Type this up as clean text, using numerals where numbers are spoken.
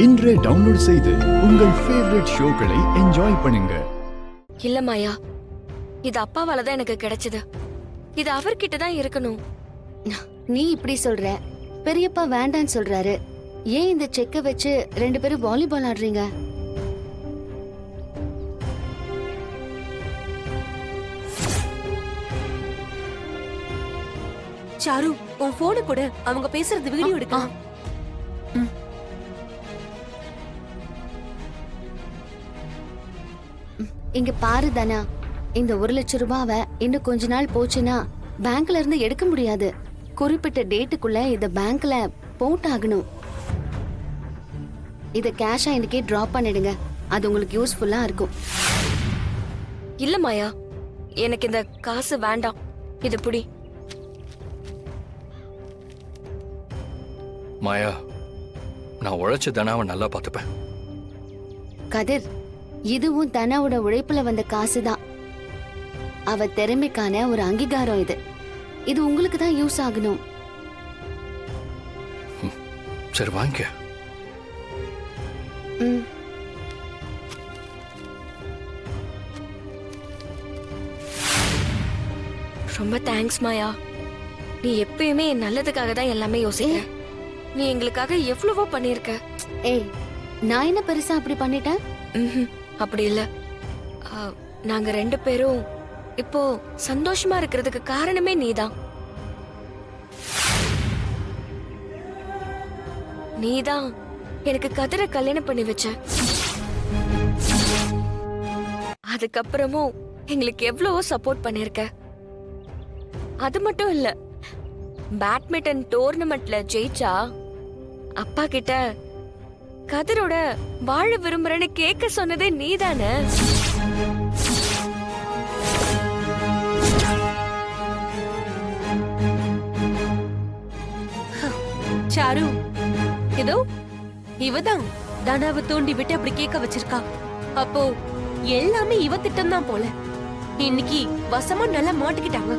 இன்றே டவுன்லோட் செய்து உங்கள் ஃபேவரட் ஷோக்களை என்ஜாய் பண்ணுங்க. இல்ல மாயா, இது அப்பாவால தான் எனக்கு கிடைச்சது. இது அவர்கிட்ட தான் இருக்கணும். நீ இப்படி சொல்ற, பெரியப்பா வேண்டான்னு சொல்றாரு. ஏன் இந்த செக்க வச்சு 2 பேரும் வாலிபால் ஆடுறீங்க? சாரு, உன் போனை கூட அவங்க பேசுறது வீடியோ எடுக்கலாம். இங்க பாரு தனா, இந்த 1 லட்சம் ரூபாவை இன்னும் கொஞ்ச நாள் போச்சுன்னா பேங்க்ல இருந்து எடுக்க முடியாது. குறிப்பிட்ட டேட்டுக்குள்ள இத பேங்க்ல போட்டாகணும். இத கேஷா இன்னைக்கே டிராப் பண்ணிடுங்க. அது உங்களுக்கு யூஸ்ஃபுல்லா இருக்கும். இல்ல மாயா, எனக்கு இந்த காசு வேண்டாம். இது புடி. மாயா, நான் உழைச்ச தனாவை நல்லா பார்த்துப்பேன். கதிர், இதுவும் தனாவோட உழைப்புல வந்த காசுதான். அவ திறமைக்கான ஒரு அங்கீகாரம் இது. இது உங்களுக்கு தான் யூஸ் ஆகணும். சரி, வாங்க. ரொம்ப தேங்க்ஸ் மாயா. நீ எப்பயுமே என் நல்லதுக்காக தான் எல்லாமே யோசிக்கிற. நீ எங்களுக்காக எவ்வளவோ பண்ணிருக்க. ஏய், நான் என்ன பெருசா அப்படி பண்ணிட்டேன்? அப்படி இல்ல. நாங்க 2 பேரும் இப்போ சந்தோஷமா இருக்கிறதுக்கு காரணமே நீதான். நீதான் எனக்கு கதிரை கல்யாணம் பண்ணி வச்ச. அதுக்கப்புறமும் எங்களுக்கு எவ்வளவோ சப்போர்ட் பண்ணிருக்க. அது மட்டும் இல்ல, பேட்மிண்டன் டோர்னமெண்ட்ல ஜெயிச்சா அப்பா கிட்ட கதிரோட வாழ விரும்புறேன்னு கேட்க சொன்னதே நீதானே. சாரு, ஏதோ இவதான் தனாவை தூண்டி விட்டு அப்படி கேட்க வச்சிருக்கா. அப்போ எல்லாமே இவ திட்டம் தான் போல. இன்னைக்கு வசமா நல்லா மாட்டிக்கிட்டாங்க.